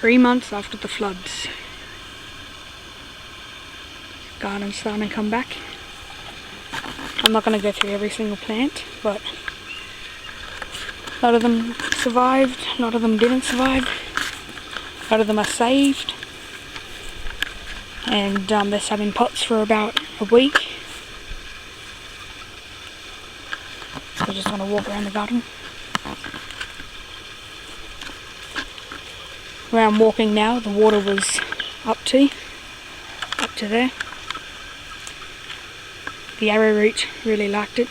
3 months after the floods. Garden's starting to come back. I'm not going to go through every single plant, but a lot of them survived, a lot of them didn't survive. A lot of them are saved. And they're sat in pots for about a week. So I just want to walk around the garden. Where I'm walking now, the water was up to there. The arrowroot really liked it.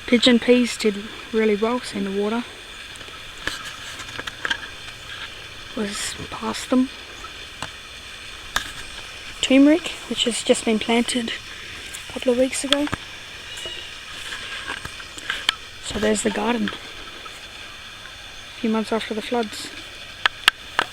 Pigeon peas did really well, seeing the water was past them. Turmeric, which has just been planted a couple of weeks ago. So there's the garden, a few months after the floods.